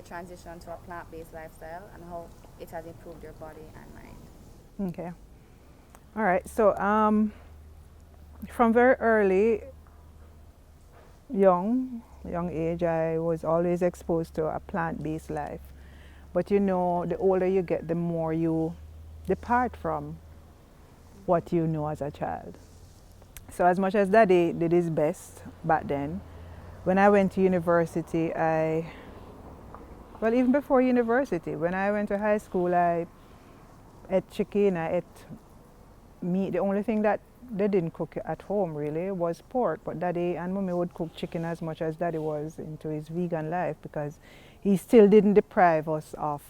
your transition to a plant-based lifestyle and how it has improved your body and mind. Okay. All right. So from very early, young age, I was always exposed to a plant-based life. But you know, the older you get, the more you depart from what you know as a child. So as much as Daddy did his best back then, when I went to university, well, even before university, when I went to high school, I ate chicken, I ate meat. The only thing that they didn't cook at home really was pork, but Daddy and Mommy would cook chicken as much as Daddy was into his vegan life because he still didn't deprive us of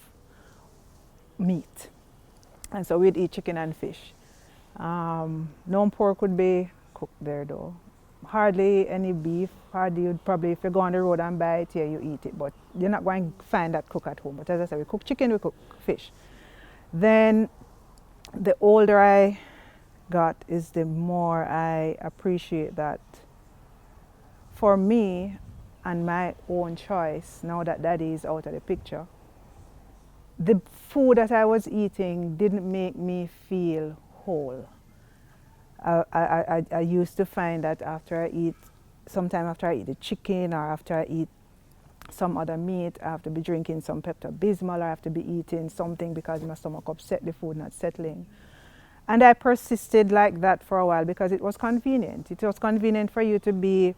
meat. And so we'd eat chicken and fish. No pork would be cooked there though. Hardly any beef. Hardly, you'd probably, if you go on the road and buy it here, you eat it. But you're not going to find that cook at home. But as I said, we cook chicken, we cook fish. Then the older I got is the more I appreciate that for me and my own choice, now that Daddy is out of the picture, the food that I was eating didn't make me feel whole. I used to find that sometime after I eat the chicken or after I eat some other meat, I have to be drinking some Pt.5 or I have to be eating something because my stomach upset, the food not settling. And I persisted like that for a while because it was convenient. It was convenient for you to be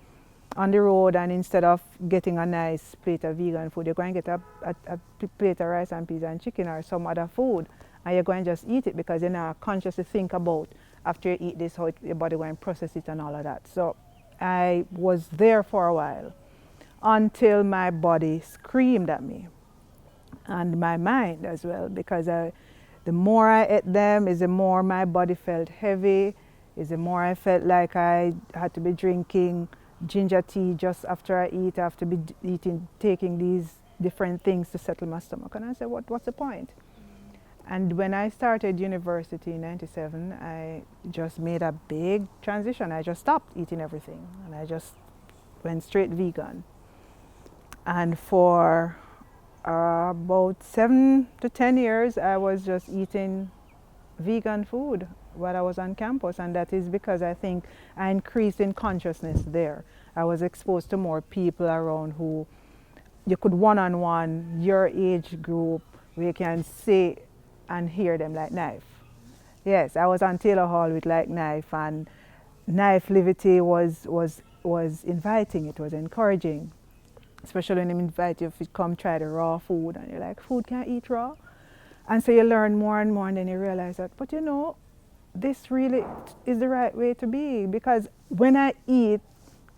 on the road and instead of getting a nice plate of vegan food, you're going to get a plate of rice and peas and chicken or some other food and you're going to just eat it because you're not conscious to think about after you eat this, how your body going to process it and all of that. So I was there for a while until my body screamed at me and my mind as well because the more I ate them is the more my body felt heavy, is the more I felt like I had to be drinking ginger tea just after I eat. I have to be taking these different things to settle my stomach. And I said, what's the point? And when I started university in '97, I just made a big transition. I just stopped eating everything and I just went straight vegan. And for about 7 to 10 years, I was just eating vegan food while I was on campus, and that is because I think I increased in consciousness there. I was exposed to more people around who you could one-on-one, your age group, where you can see and hear them like Knife. Yes, I was on Taylor Hall with like Knife, and Knife Livity was inviting, it was encouraging. Especially when they invite you to come try the raw food and you're like, food can't eat raw. And so you learn more and more and then you realize that, but you know, this really is the right way to be because when I eat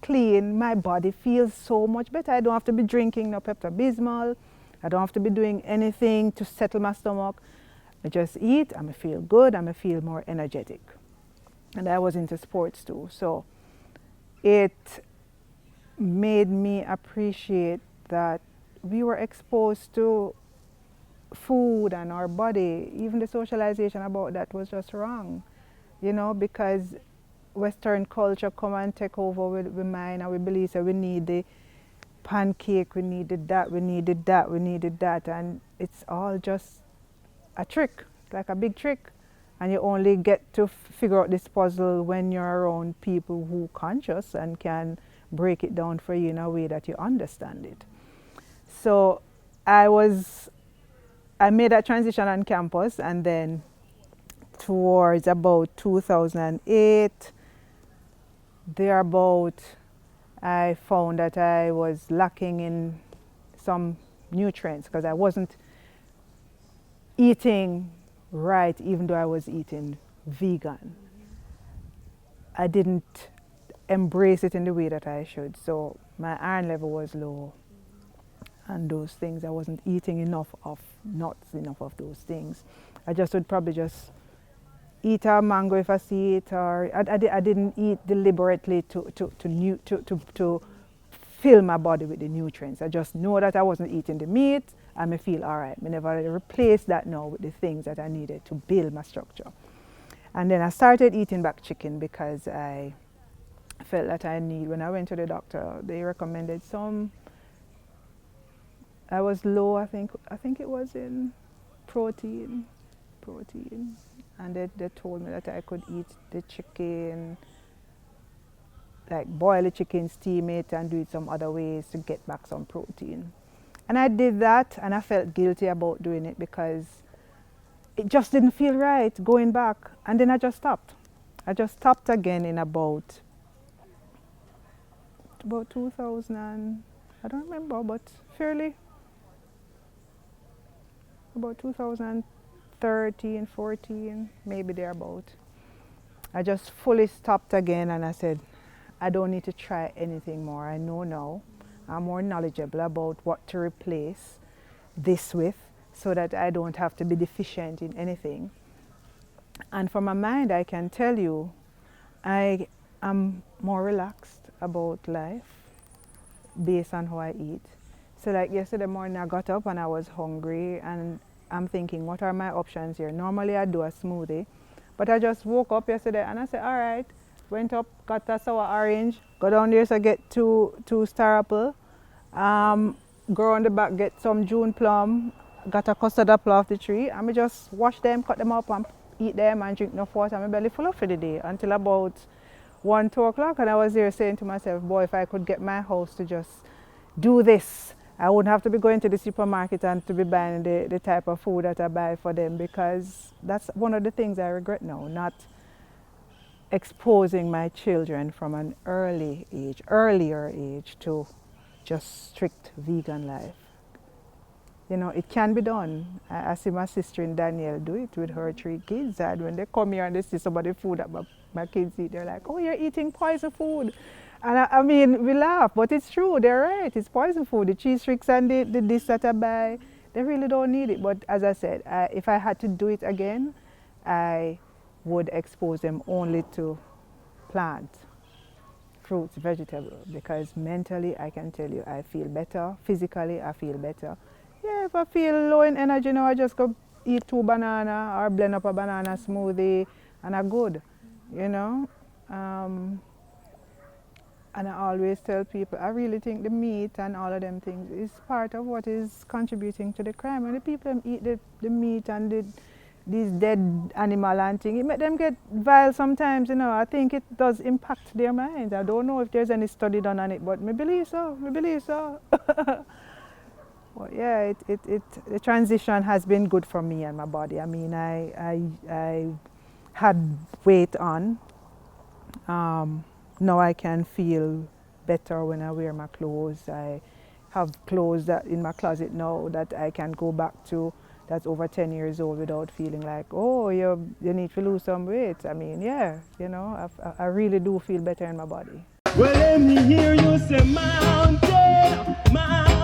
clean, my body feels so much better. I don't have to be drinking no Pepto-Bismol. I don't have to be doing anything to settle my stomach. I just eat, I'm feel good, I'm feel more energetic. And I was into sports too. So it made me appreciate that we were exposed to food and our body. Even the socialization about that was just wrong, you know, because Western culture come and take over with mine and we believe that we need the pancake, we needed that, we needed that, we needed that, and it's all just a trick, like a big trick. And you only get to figure out this puzzle when you're around people who are conscious and can break it down for you in a way that you understand it. So I made that transition on campus, and then towards about 2008, thereabout, I found that I was lacking in some nutrients because I wasn't eating right even though I was eating vegan. I didn't embrace it in the way that I should. So my iron level was low and those things. I wasn't eating enough of nuts, enough of those things. I just would probably just eat a mango if I see it, or I didn't eat deliberately to fill my body with the nutrients. I just know that I wasn't eating the meat and I feel all right. I never replaced that now with the things that I needed to build my structure. And then I started eating back chicken because I felt that when I went to the doctor, they recommended some I was low. I think it was in protein, and they told me that I could eat the chicken, like boil the chicken, steam it, and do it some other ways to get back some protein. And I did that, and I felt guilty about doing it because it just didn't feel right going back. And then I just stopped. I just stopped again in about 2000 and, I don't remember, but fairly about 2013, 14, maybe thereabout. I just fully stopped again, and I said, I don't need to try anything more. I know now. I'm more knowledgeable about what to replace this with so that I don't have to be deficient in anything. And for my mind, I can tell you, I am more relaxed about life based on how I eat. So like yesterday morning, I got up and I was hungry, and I'm thinking, what are my options here? Normally I do a smoothie, but I just woke up yesterday and I said, all right, went up, got a sour orange, go down there, so get two star apple, go on the back, get some June plum, got a custard apple off the tree, and we just wash them, cut them up, and eat them and drink enough water. My belly full up for the day until about 1, 2 o'clock, and I was there saying to myself, boy, if I could get my house to just do this, I wouldn't have to be going to the supermarket and to be buying the type of food that I buy for them, because that's one of the things I regret now, not exposing my children from an earlier age to just strict vegan life. You know, it can be done. I see my sister in Danielle do it with her 3 kids, and when they come here and they see some of the food that my kids eat, they're like, oh, you're eating poison food. And I mean, we laugh, but it's true, they're right, it's poison food. The cheese tricks and the dish that I buy, they really don't need it. But as I said, if I had to do it again, I would expose them only to plants, fruits, vegetables, because mentally, I can tell you, I feel better. Physically, I feel better. Yeah, if I feel low in energy now, I just go eat 2 bananas or blend up a banana smoothie and I'm good, you know. And I always tell people, I really think the meat and all of them things is part of what is contributing to the crime. When the people eat the meat and these dead animal and things, it make them get vile sometimes, you know. I think it does impact their minds. I don't know if there's any study done on it, but I believe so. Well, yeah, the transition has been good for me and my body. I mean, I had weight on. Now I can feel better when I wear my clothes. I have clothes that in my closet now that I can go back to, that's over 10 years old, without feeling like, oh, you need to lose some weight. I mean, yeah, you know, I really do feel better in my body. Well, let me hear you say mountain, mountain.